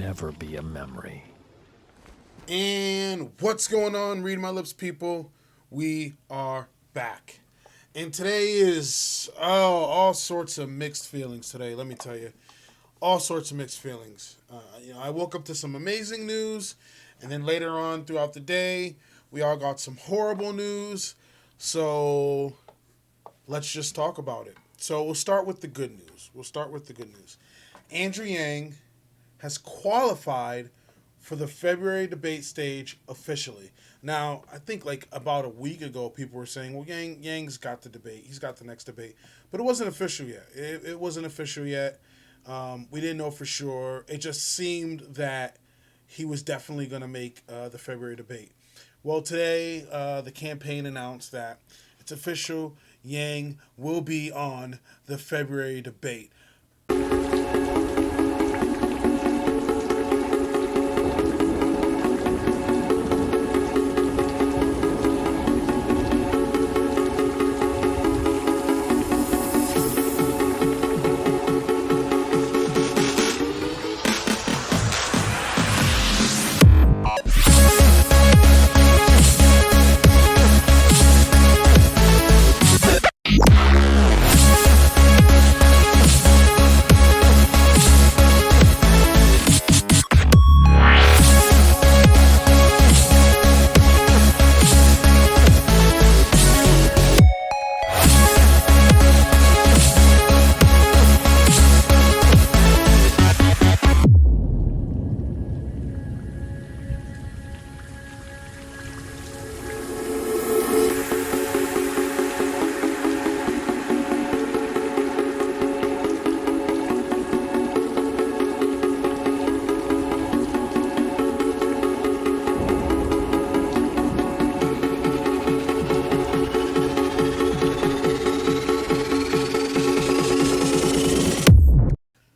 never be a memory. And what's going on, Read My Lips people? We are back. And today is all sorts of mixed feelings today, let me tell you. All sorts of mixed feelings. I woke up to some amazing news, and then later on throughout the day, we all got some horrible news. So let's just talk about it. So we'll start with the good news. Andrew Yang has qualified for the February debate stage officially. Now, I think like about a week ago, people were saying, well, Yang's got the debate. He's got the next debate. But it wasn't official yet. It wasn't official yet. We didn't know for sure. It just seemed that he was definitely going to make the February debate. Well, today, the campaign announced that it's official. Yang will be on the February debate.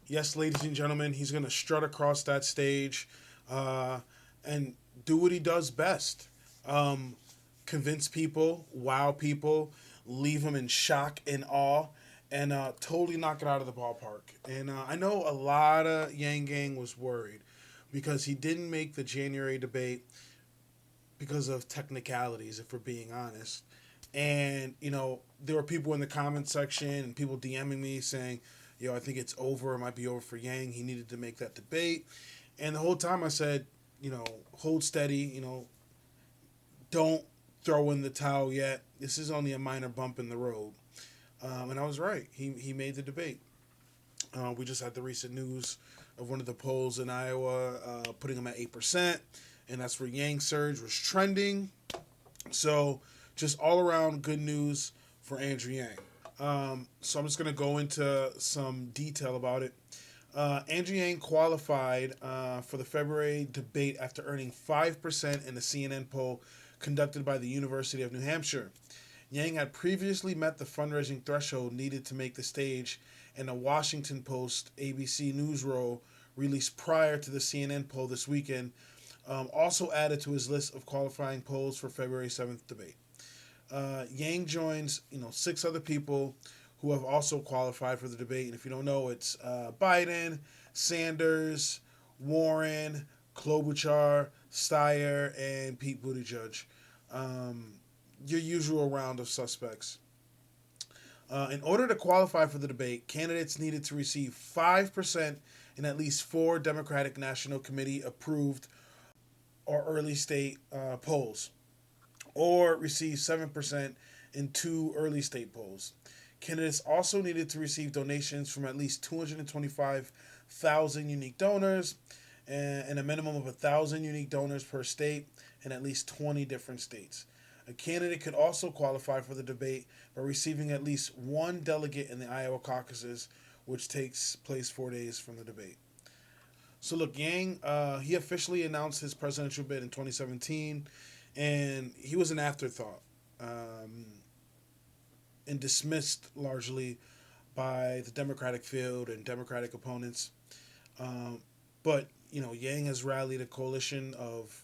Yes, ladies and gentlemen, he's going to strut across that stage and do what he does best. Convince people, wow people, leave them in shock and awe, and totally knock it out of the ballpark. And I know a lot of Yang Gang was worried because he didn't make the January debate because of technicalities, if we're being honest. And, there were people in the comment section and people DMing me saying, I think it's over. It might be over for Yang. He needed to make that debate. And the whole time I said, hold steady, don't throw in the towel yet. This is only a minor bump in the road. And I was right. He made the debate. We just had the recent news of one of the polls in Iowa putting him at 8%. And that's where Yang surge was trending. So just all around good news for Andrew Yang. So I'm just going to go into some detail about it. Andrew Yang qualified for the February debate after earning 5% in a CNN poll conducted by the University of New Hampshire. Yang had previously met the fundraising threshold needed to make the stage in a Washington Post ABC News role released prior to the CNN poll this weekend, also added to his list of qualifying polls for February 7th debate. Yang joins, 6 other people who have also qualified for the debate. And if you don't know, it's Biden, Sanders, Warren, Klobuchar, Steyer, and Pete Buttigieg. Your usual round of suspects. In order to qualify for the debate, candidates needed to receive 5% in at least 4 Democratic National Committee approved or early state polls, or receive 7% in 2 early state polls. Candidates also needed to receive donations from at least 225,000 unique donors and a minimum of 1,000 unique donors per state in at least 20 different states. A candidate could also qualify for the debate by receiving at least 1 delegate in the Iowa caucuses, which takes place 4 days from the debate. So look, Yang, he officially announced his presidential bid in 2017, and he was an afterthought and dismissed largely by the Democratic field and Democratic opponents. But, Yang has rallied a coalition of,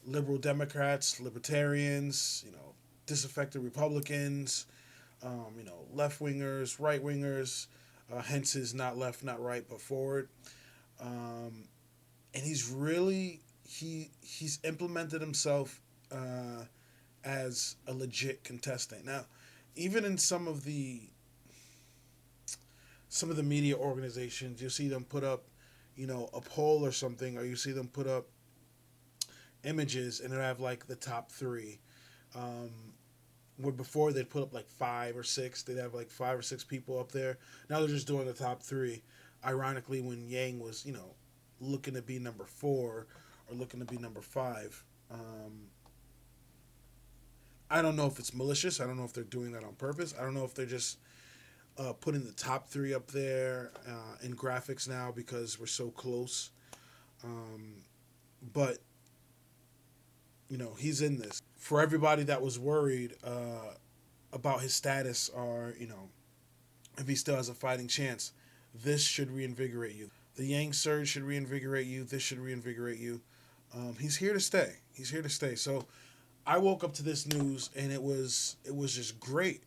liberal Democrats, libertarians, disaffected Republicans, left-wingers, right-wingers, hence his not left, not right, but forward. and he's implemented himself as a legit contestant. Now, even in some of the media organizations, you see them put up, a poll or something, or you see them put up images and they have like the top three. Um, where before they'd put up like five or six, they'd have like five or six people up there. Now they're just doing the top three. Ironically, when Yang was, looking to be number four or looking to be number five. I don't know if it's malicious. I don't know if they're doing that on purpose. I don't know if they're just putting the top three up there in graphics now because we're so close. But he's in this. For everybody that was worried about his status or if he still has a fighting chance, this should reinvigorate you. The Yang surge should reinvigorate you. This should reinvigorate you. He's here to stay. He's here to stay. So I woke up to this news and it was just great.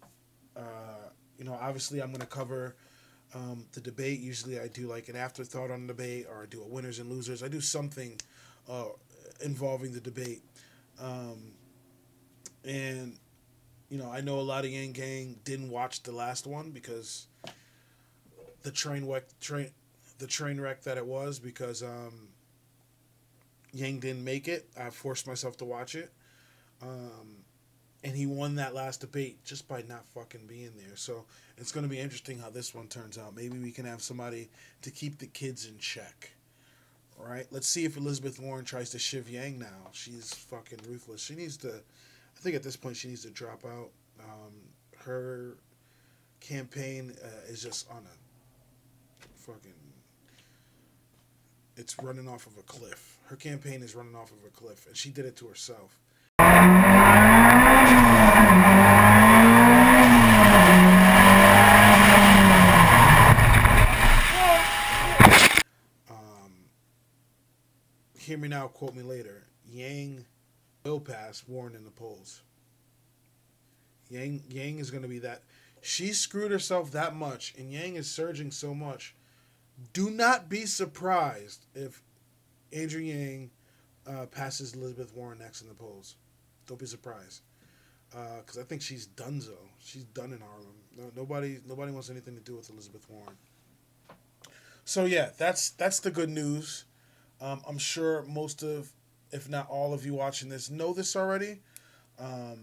Obviously I'm going to cover the debate. Usually I do like an afterthought on the debate, or I do a winners and losers. I do something involving the debate. And I know a lot of Yang Gang didn't watch the last one because the train wreck that it was, because Yang didn't make it. I forced myself to watch it. And he won that last debate just by not fucking being there. So it's going to be interesting how this one turns out. Maybe we can have somebody to keep the kids in check. All right? Let's see if Elizabeth Warren tries to shiv Yang now. She's fucking ruthless. She needs to, I think at this point she needs to drop out. Her campaign is just on a fucking, it's running off of a cliff. Her campaign is running off of a cliff, and she did it to herself. Hear me now, quote me later. Yang will pass Warren in the polls. Yang is going to be that. She screwed herself that much, and Yang is surging so much. Do not be surprised if Andrew Yang passes Elizabeth Warren next in the polls. Don't be surprised, because I think she's donezo. She's done in Harlem. Nobody wants anything to do with Elizabeth Warren. So yeah, that's the good news. I'm sure most of, if not all of you watching this, know this already. But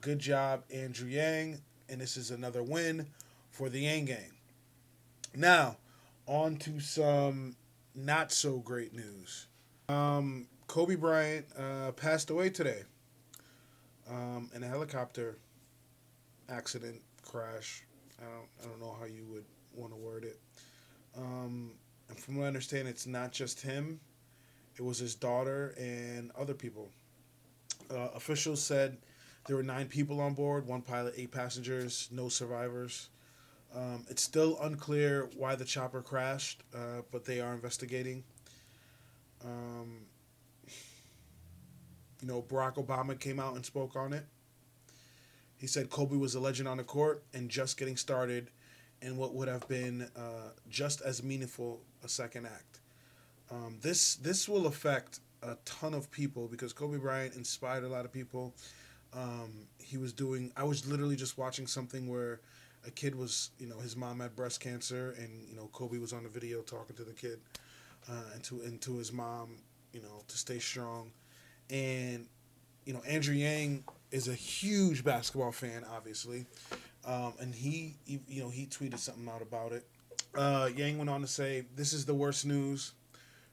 good job, Andrew Yang, and this is another win for the Yang Gang. Now, on to some not so great news. Kobe Bryant passed away today in a helicopter accident, crash. I don't know how you would want to word it. And from what I understand, it's not just him. It was his daughter and other people. Officials said there were 9 people on board, 1 pilot, 8 passengers, no survivors. It's still unclear why the chopper crashed, but they are investigating. Barack Obama came out and spoke on it. He said Kobe was a legend on the court and just getting started in what would have been just as meaningful a second act. This will affect a ton of people because Kobe Bryant inspired a lot of people. I was literally just watching something where a kid was, his mom had breast cancer, and Kobe was on the video talking to the kid and to his mom, to stay strong. And Andrew Yang is a huge basketball fan, obviously, and he tweeted something out about it. Yang went on to say, "This is the worst news.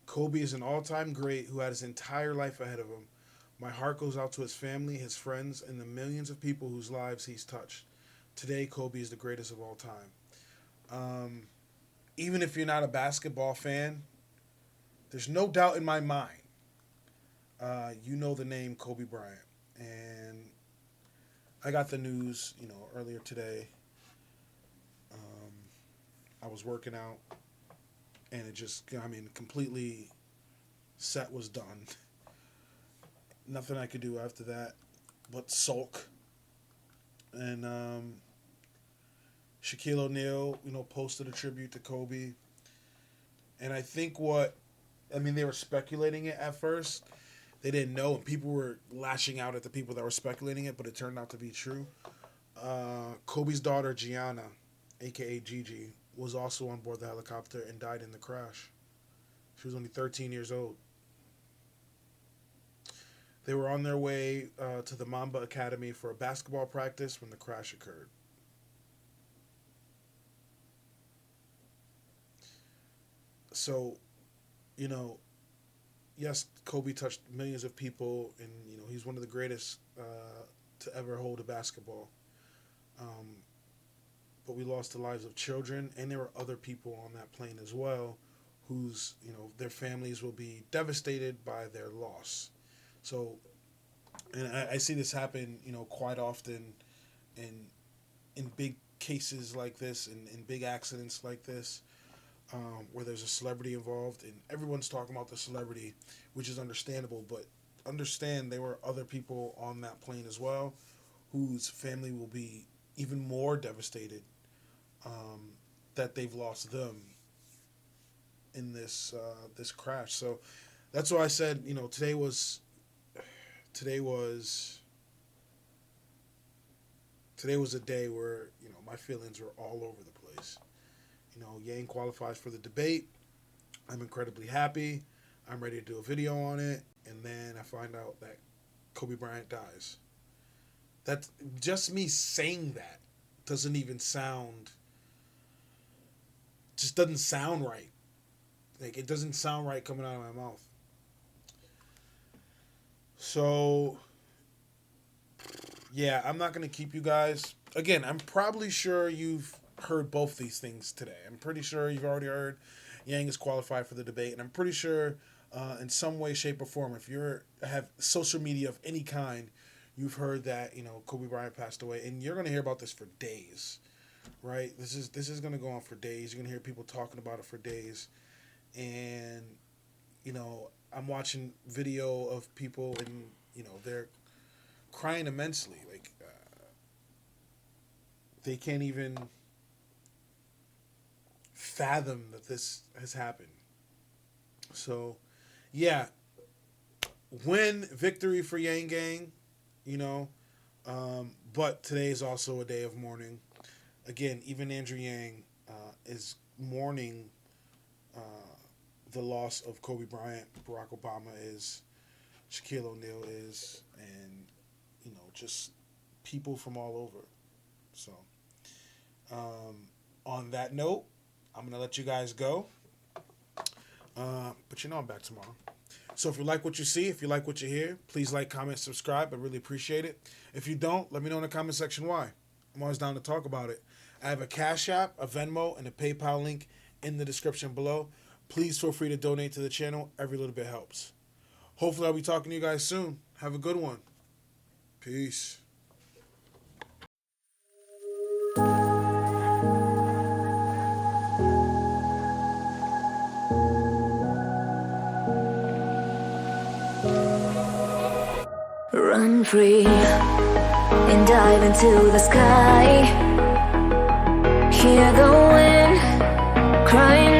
Kobe is an all-time great who had his entire life ahead of him. My heart goes out to his family, his friends, and the millions of people whose lives he's touched. Today, Kobe is the greatest of all time." Even if you're not a basketball fan, there's no doubt in my mind, you know the name Kobe Bryant. And I got the news, earlier today. I was working out, and it just, completely set was done. Nothing I could do after that but sulk. And Shaquille O'Neal, posted a tribute to Kobe. And I think they were speculating it at first. They didn't know, and people were lashing out at the people that were speculating it, but it turned out to be true. Kobe's daughter, Gianna, a.k.a. Gigi, was also on board the helicopter and died in the crash. She was only 13 years old. They were on their way to the Mamba Academy for a basketball practice when the crash occurred. So, yes, Kobe touched millions of people, and, he's one of the greatest to ever hold a basketball. But we lost the lives of children, and there were other people on that plane as well whose, their families will be devastated by their loss. So, and I see this happen, quite often in big cases like this, in big accidents like this, where there's a celebrity involved, and everyone's talking about the celebrity, which is understandable, but understand there were other people on that plane as well whose family will be even more devastated that they've lost them in this crash. So that's why I said, today was a day where, my feelings were all over the place. Yang qualifies for the debate. I'm incredibly happy. I'm ready to do a video on it. And then I find out that Kobe Bryant dies. That's just me saying that doesn't even sound right. Like, it doesn't sound right coming out of my mouth. So, yeah, I'm not going to keep you guys. Again, I'm probably sure you've heard both these things today. I'm pretty sure you've already heard Yang is qualified for the debate. And I'm pretty sure in some way, shape, or form, if you have social media of any kind, you've heard that, Kobe Bryant passed away. And you're going to hear about this for days, right? This is going to go on for days. You're going to hear people talking about it for days. And, I'm watching video of people and, they're crying immensely. Like, they can't even fathom that this has happened. So, yeah, victory for Yang Gang, but today is also a day of mourning. Again, even Andrew Yang is mourning the loss of Kobe Bryant. Barack Obama is, Shaquille O'Neal is, and, just people from all over. So, on that note, I'm going to let you guys go. But I'm back tomorrow. So if you like what you see, if you like what you hear, please like, comment, subscribe. I really appreciate it. If you don't, let me know in the comment section why. I'm always down to talk about it. I have a Cash App, a Venmo, and a PayPal link in the description below. Please feel free to donate to the channel. Every little bit helps. Hopefully I'll be talking to you guys soon. Have a good one. Peace. Run free and dive into the sky. Hear the wind crying